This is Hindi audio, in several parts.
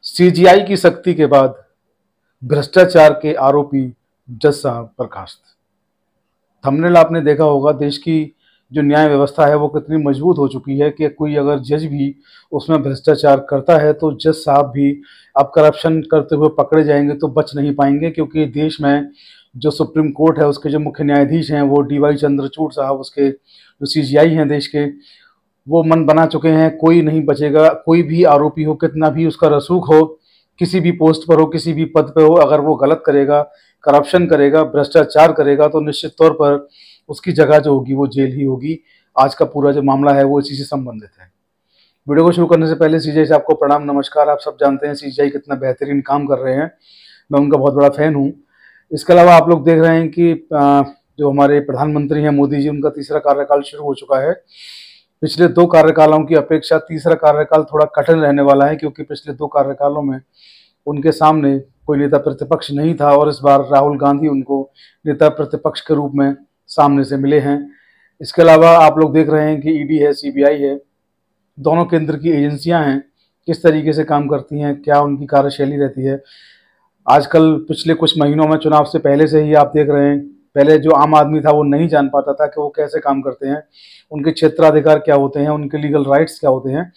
सीजीआई की सख्ती के बाद भ्रष्टाचार के आरोपी जज साहब बर्खास्त। थंबनेल आपने देखा होगा, देश की जो न्याय व्यवस्था है वो कितनी मजबूत हो चुकी है कि कोई अगर जज भी उसमें भ्रष्टाचार करता है तो जज साहब भी अब करप्शन करते हुए पकड़े जाएंगे तो बच नहीं पाएंगे, क्योंकि देश में जो सुप्रीम कोर्ट है उसके जो मुख्य न्यायाधीश हैं वो डीवाई चंद्रचूड़ साहब, उसके जो सीजीआई हैं देश के, वो मन बना चुके हैं कोई नहीं बचेगा। कोई भी आरोपी हो, कितना भी उसका रसूख हो, किसी भी पोस्ट पर हो, किसी भी पद पे हो, अगर वो गलत करेगा, करप्शन करेगा, भ्रष्टाचार करेगा तो निश्चित तौर पर उसकी जगह जो होगी वो जेल ही होगी। आज का पूरा जो मामला है वो इसी से संबंधित है। वीडियो को शुरू करने से पहले सीजीआई से आपको प्रणाम, नमस्कार। आप सब जानते हैं सीजीआई कितना बेहतरीन काम कर रहे हैं, मैं उनका बहुत बड़ा फैन हूँ। इसके अलावा आप लोग देख रहे हैं कि जो हमारे प्रधानमंत्री हैं मोदी जी, उनका तीसरा कार्यकाल शुरू हो चुका है। पिछले 2 कार्यकालों की अपेक्षा तीसरा कार्यकाल थोड़ा कठिन रहने वाला है, क्योंकि पिछले 2 कार्यकालों में उनके सामने कोई नेता प्रतिपक्ष नहीं था और इस बार राहुल गांधी उनको नेता प्रतिपक्ष के रूप में सामने से मिले हैं। इसके अलावा आप लोग देख रहे हैं कि ईडी है, सीबीआई है, दोनों केंद्र की एजेंसियां हैं, किस तरीके से काम करती हैं, क्या उनकी कार्यशैली रहती है। आजकल पिछले कुछ महीनों में, चुनाव से पहले से ही आप देख रहे हैं, पहले जो आम आदमी था वो नहीं जान पाता था कि वो कैसे काम करते हैं, उनके क्षेत्राधिकार क्या होते हैं, उनके लीगल राइट्स क्या होते हैं।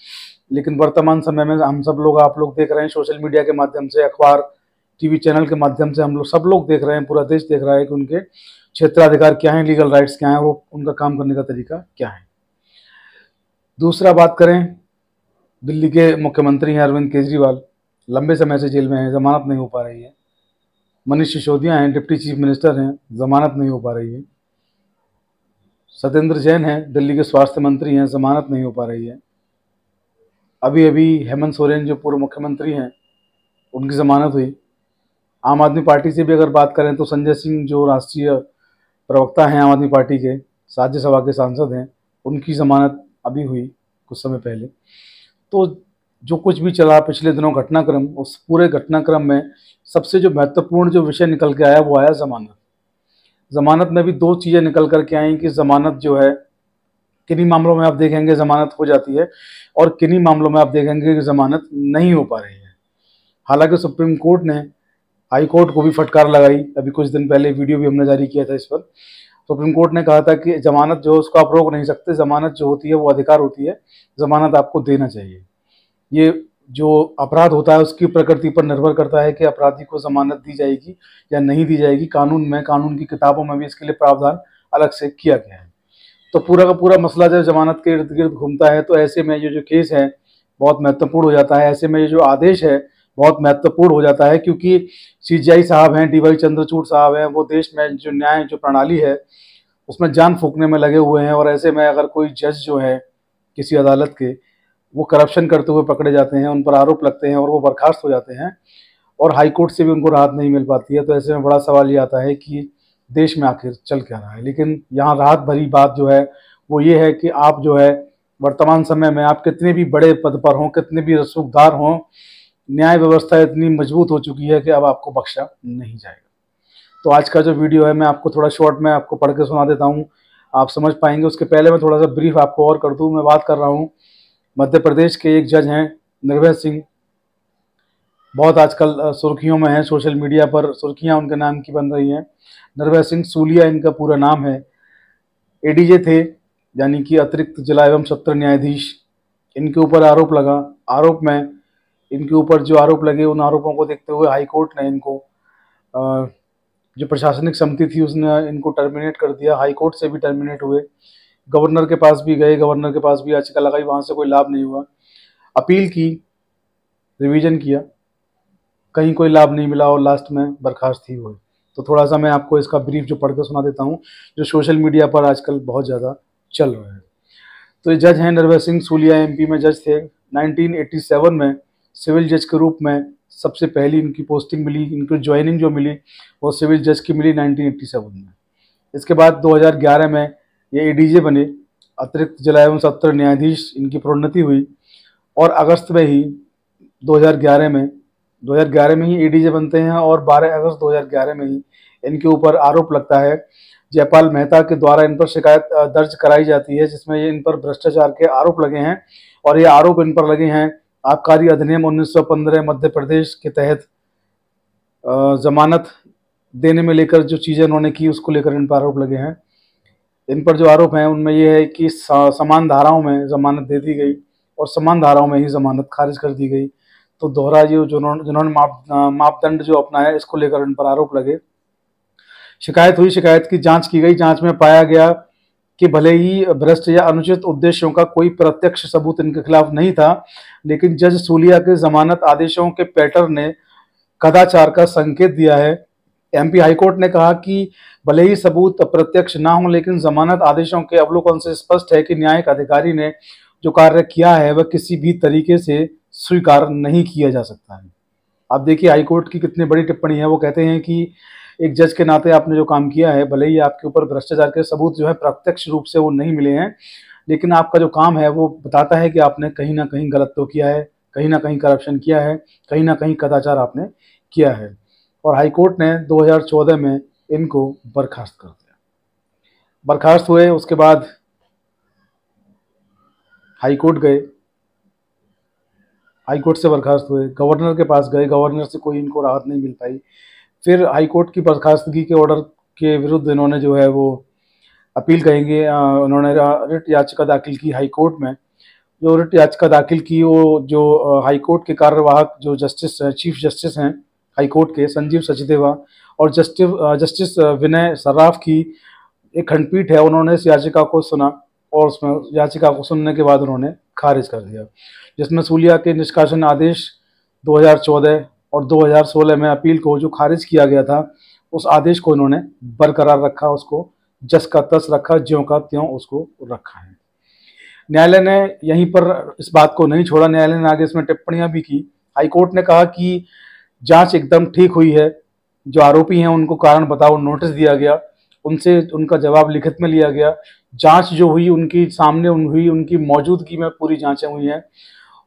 लेकिन वर्तमान समय में हम सब लोग, आप लोग देख रहे हैं सोशल मीडिया के माध्यम से, अखबार, टीवी चैनल के माध्यम से, हम लोग सब लोग देख रहे हैं, पूरा देश देख रहा है कि उनके क्षेत्राधिकार क्या हैं, लीगल राइट्स क्या हैं, वो उनका काम करने का तरीका क्या है। दूसरा बात करें, दिल्ली के मुख्यमंत्री हैं अरविंद केजरीवाल, लंबे समय से जेल में हैं, जमानत नहीं हो पा रही है। मनीष सिसोदिया हैं, डिप्टी चीफ मिनिस्टर हैं, जमानत नहीं हो पा रही है। सत्येंद्र जैन हैं, दिल्ली के स्वास्थ्य मंत्री हैं, जमानत नहीं हो पा रही है। अभी अभी हेमंत सोरेन जो पूर्व मुख्यमंत्री हैं, उनकी जमानत हुई। आम आदमी पार्टी से भी अगर बात करें तो संजय सिंह जो राष्ट्रीय प्रवक्ता हैं आम आदमी पार्टी के, राज्यसभा के सांसद हैं, उनकी जमानत अभी हुई कुछ समय पहले। तो जो कुछ भी चला पिछले दिनों घटनाक्रम, उस पूरे घटनाक्रम में सबसे जो महत्वपूर्ण जो विषय निकल के आया वो आया जमानत। जमानत में भी 2 चीज़ें निकल कर के आई कि जमानत जो है, किन्हीं मामलों में आप देखेंगे जमानत हो जाती है और किन्हीं मामलों में आप देखेंगे कि जमानत नहीं हो पा रही है। हालांकि सुप्रीम कोर्ट ने हाई कोर्ट को भी फटकार लगाई, अभी कुछ दिन पहले वीडियो भी हमने जारी किया था इस पर। सुप्रीम कोर्ट ने कहा था कि जमानत जो है उसको आप रोक नहीं सकते, जमानत जो होती है वो अधिकार होती है, जमानत आपको देना चाहिए। ये जो अपराध होता है उसकी प्रकृति पर निर्भर करता है कि अपराधी को जमानत दी जाएगी या नहीं दी जाएगी। कानून में, कानून की किताबों में भी इसके लिए प्रावधान अलग से किया गया है। तो पूरा का पूरा मसला जब जमानत के इर्द गिर्द घूमता है तो ऐसे में ये जो केस है बहुत महत्वपूर्ण हो जाता है। ऐसे में ये जो आदेश है बहुत महत्वपूर्ण हो जाता है, क्योंकि सीजीआई साहब हैं, डीवाई चंद्रचूड़ साहब हैं, वो देश में जो न्याय जो प्रणाली है उसमें जान फूंकने में लगे हुए हैं। और ऐसे में अगर कोई जज जो है किसी अदालत के, वो करप्शन करते हुए पकड़े जाते हैं, उन पर आरोप लगते हैं और वो बर्खास्त हो जाते हैं और हाई कोर्ट से भी उनको राहत नहीं मिल पाती है, तो ऐसे में बड़ा सवाल ये आता है कि देश में आखिर चल क्या रहा है। लेकिन यहाँ राहत भरी बात जो है वो ये है कि आप जो है वर्तमान समय में आप कितने भी बड़े पद पर हों, कितने भी रसूखदार हों, न्याय व्यवस्था इतनी मजबूत हो चुकी है कि अब आपको बख्शा नहीं जाएगा। तो आज का जो वीडियो है मैं आपको थोड़ा शॉर्ट में आपको पढ़ के सुना देता हूँ, आप समझ पाएंगे। उसके पहले मैं थोड़ा सा ब्रीफ आपको और कर दूँ। मैं बात कर रहा हूँ मध्य प्रदेश के एक जज हैं निर्भय सिंह, बहुत आजकल सुर्खियों में हैं, सोशल मीडिया पर सुर्खियां उनके नाम की बन रही हैं। निर्भय सिंह सूलिया इनका पूरा नाम है। एडीजे थे, यानी कि अतिरिक्त जिला एवं सत्र न्यायाधीश। इनके ऊपर आरोप लगा, आरोप में इनके ऊपर जो आरोप लगे उन आरोपों को देखते हुए हाई कोर्ट ने इनको जो प्रशासनिक समिति थी उसने इनको टर्मिनेट कर दिया। हाई कोर्ट से भी टर्मिनेट हुए, गवर्नर के पास भी गए, गवर्नर के पास भी याचिका लगाई, वहाँ से कोई लाभ नहीं हुआ। अपील की, रिवीजन किया, कहीं कोई लाभ नहीं मिला और लास्ट में बर्खास्त ही हुए। तो थोड़ा सा मैं आपको इसका ब्रीफ जो पढ़ कर सुना देता हूँ, जो सोशल मीडिया पर आजकल बहुत ज़्यादा चल रहा है। तो ये जज हैं निर्भय सिंह सूलिया, एमपी में जज थे। 1987 में सिविल जज के रूप में सबसे पहली इनकी पोस्टिंग मिली, इनकी ज्वाइनिंग जो मिली वो सिविल जज की मिली 1987 में। इसके बाद 2011 में ये एडीजे बने, अतिरिक्त जिला एवं सत्र न्यायाधीश, इनकी प्रोन्नति हुई। और अगस्त में ही 2011 में ही एडीजे बनते हैं और 12 अगस्त 2011 में ही इनके ऊपर आरोप लगता है। जयपाल मेहता के द्वारा इन पर शिकायत दर्ज कराई जाती है, जिसमें ये इन पर भ्रष्टाचार के आरोप लगे हैं। और ये आरोप इन पर लगे हैं आबकारी अधिनियम 1915 मध्य प्रदेश के तहत जमानत देने में लेकर जो चीज़ें उन्होंने की, उसको लेकर इन पर आरोप लगे हैं। इन पर जो आरोप हैं उनमें ये है कि समान धाराओं में जमानत दे दी गई और समान धाराओं में ही जमानत खारिज कर दी गई। तो दोहरा जिन्होंने मापदंड जो अपनाया, इसको लेकर इन पर आरोप लगे। शिकायत हुई, शिकायत की जांच की गई। जांच में पाया गया कि भले ही भ्रष्ट या अनुचित उद्देश्यों का कोई प्रत्यक्ष सबूत इनके खिलाफ नहीं था, लेकिन जज सूलिया के जमानत आदेशों के पैटर्न ने कदाचार का संकेत दिया है। एमपी हाईकोर्ट ने कहा कि भले ही सबूत प्रत्यक्ष ना हो, लेकिन जमानत आदेशों के अवलोकन से स्पष्ट है कि न्यायिक अधिकारी ने जो कार्य किया है वह किसी भी तरीके से स्वीकार नहीं किया जा सकता है। आप देखिए हाईकोर्ट की कितनी बड़ी टिप्पणी है। वो कहते हैं कि एक जज के नाते आपने जो काम किया है, भले ही आपके ऊपर भ्रष्टाचार के सबूत जो है प्रत्यक्ष रूप से वो नहीं मिले हैं, लेकिन आपका जो काम है वो बताता है कि आपने कहीं ना कहीं गलत तो किया है, कहीं ना कहीं करप्शन किया है, कहीं ना कहीं कदाचार आपने किया है। और हाईकोर्ट ने 2014 में इनको बर्खास्त कर दिया। बर्खास्त हुए, उसके बाद हाईकोर्ट गए, हाईकोर्ट से बर्खास्त हुए, गवर्नर के पास गए, गवर्नर से कोई इनको राहत नहीं मिल पाई। फिर हाईकोर्ट की बर्खास्तगी के ऑर्डर के विरुद्ध इन्होंने जो है वो अपील कहेंगे, उन्होंने रिट याचिका दाखिल की हाईकोर्ट में। जो रिट याचिका दाखिल की वो जो हाईकोर्ट के कार्यवाहक जो जस्टिस चीफ जस्टिस हैं हाईकोर्ट के, संजीव सचदेवा और जस्टिस विनय सर्राफ की एक खंडपीठ है, उन्होंने इस याचिका को सुना और उसमें याचिका को सुनने के बाद उन्होंने खारिज कर दिया, जिसमें सूलिया के निष्कासन आदेश 2014 और 2016 में अपील को जो खारिज किया गया था, उस आदेश को इन्होंने बरकरार रखा, उसको जस का तस रखा, ज्यों का त्यों उसको रखा है। न्यायालय ने यहीं पर इस बात को नहीं छोड़ा, न्यायालय ने आगे इसमें टिप्पणियां भी की। हाईकोर्ट ने कहा कि जांच एकदम ठीक हुई है, जो आरोपी हैं उनको कारण बताओ नोटिस दिया गया, उनसे उनका जवाब लिखित में लिया गया। जांच जो हुई उनकी सामने हुई, उनकी मौजूदगी में पूरी जांचें हुई हैं।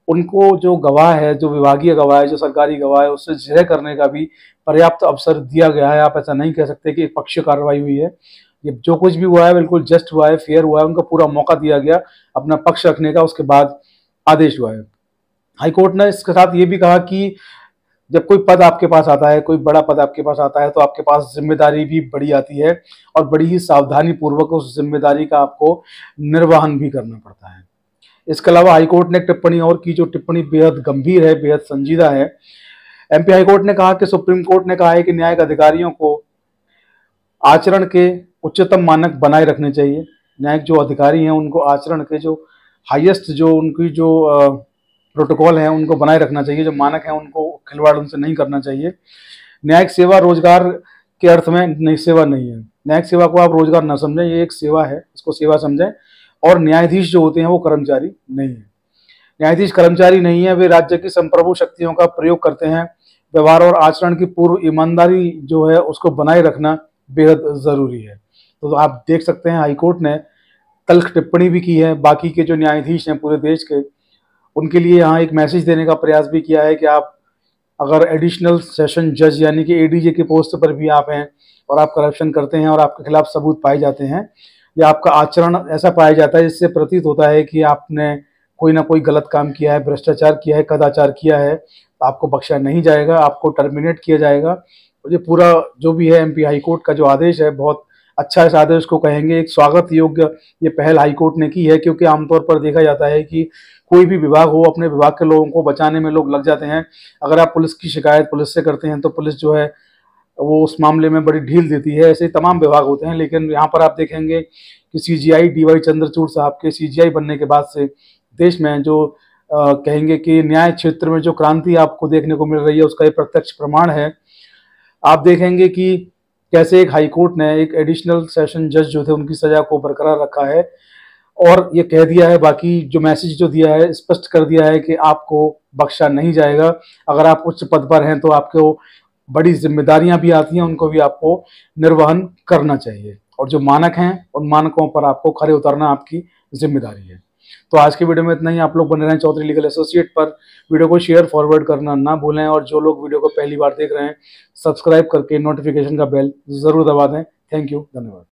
उनको जो गवाह है, जो विभागीय गवाह है, जो सरकारी गवाह है, उससे जिरह करने का भी पर्याप्त अवसर दिया गया है। आप ऐसा नहीं कह सकते कि एक पक्षीय कार्रवाई हुई है। ये जो कुछ भी हुआ है बिल्कुल जस्ट हुआ है, फेयर हुआ है, उनको पूरा मौका दिया गया अपना पक्ष रखने का, उसके बाद आदेश हुआ है। हाईकोर्ट ने इसके साथ ये भी कहा कि जब कोई पद आपके पास आता है, कोई बड़ा पद आपके पास आता है, तो आपके पास जिम्मेदारी भी बड़ी आती है और बड़ी ही सावधानी पूर्वक उस जिम्मेदारी का आपको निर्वहन भी करना पड़ता है। इसके अलावा हाईकोर्ट ने एक टिप्पणी और की, जो टिप्पणी बेहद गंभीर है, बेहद संजीदा है। एमपी हाईकोर्ट ने कहा कि सुप्रीम कोर्ट ने कहा है कि न्यायिक अधिकारियों को आचरण के उच्चतम मानक बनाए रखने चाहिए। न्यायिक जो अधिकारी हैं उनको आचरण के जो हाईएस्ट जो उनकी जो प्रोटोकॉल है उनको बनाए रखना चाहिए, जो मानक है उनको खिलवाड़ उनसे नहीं करना चाहिए। न्यायिक सेवा रोजगार के अर्थ में नई सेवा नहीं है। न्यायिक सेवा को आप रोजगार न समझें, ये एक सेवा है, इसको सेवा समझें। और न्यायाधीश जो होते हैं वो कर्मचारी नहीं है। न्यायाधीश कर्मचारी नहीं है, वे राज्य की संप्रभु शक्तियों का प्रयोग करते हैं। व्यवहार और आचरण की पूर्व ईमानदारी जो है उसको बनाए रखना बेहद जरूरी है। तो आप देख सकते हैं हाईकोर्ट ने तल्ख टिप्पणी भी की है। बाकी के जो न्यायाधीश हैं पूरे देश के, उनके लिए यहाँ एक मैसेज देने का प्रयास भी किया है कि आप अगर एडिशनल सेशन जज यानी कि एडीजे के पोस्ट पर भी आप हैं और आप करप्शन करते हैं और आपके खिलाफ सबूत पाए जाते हैं या आपका आचरण ऐसा पाया जाता है जिससे प्रतीत होता है कि आपने कोई ना कोई गलत काम किया है, भ्रष्टाचार किया है, कदाचार किया है, तो आपको बख्शा नहीं जाएगा, आपको टर्मिनेट किया जाएगा। और ये पूरा जो भी है एमपी हाईकोर्ट का जो आदेश है बहुत अच्छा, इस आदेश को कहेंगे एक स्वागत योग्य ये पहल हाईकोर्ट ने की है। क्योंकि आमतौर पर देखा जाता है कि कोई भी विभाग हो, अपने विभाग के लोगों को बचाने में लोग लग जाते हैं। अगर आप पुलिस की शिकायत पुलिस से करते हैं तो पुलिस जो है वो उस मामले में बड़ी ढील देती है। ऐसे तमाम विभाग होते हैं, लेकिन यहाँ पर आप देखेंगे कि सीजीआई डीवाई चंद्रचूड़ साहब के सीजीआई बनने के बाद से देश में जो कहेंगे कि न्याय क्षेत्र में जो क्रांति आपको देखने को मिल रही है उसका ये प्रत्यक्ष प्रमाण है। आप देखेंगे कि कैसे एक हाईकोर्ट ने एक एडिशनल सेशन जज जो थे उनकी सजा को बरकरार रखा है और ये कह दिया है, बाकी जो मैसेज जो दिया है स्पष्ट कर दिया है कि आपको बख्शा नहीं जाएगा। अगर आप उच्च पद पर हैं तो आपको बड़ी जिम्मेदारियां भी आती हैं, उनको भी आपको निर्वहन करना चाहिए और जो मानक हैं उन मानकों पर आपको खरे उतरना आपकी जिम्मेदारी है। तो आज की वीडियो में इतना ही। आप लोग बने रहें चौधरी लीगल एसोसिएट पर। वीडियो को शेयर फॉरवर्ड करना ना भूलें और जो लोग वीडियो को पहली बार देख रहे हैं सब्सक्राइब करके नोटिफिकेशन का बेल जरूर दबा दें। थैंक यू, धन्यवाद।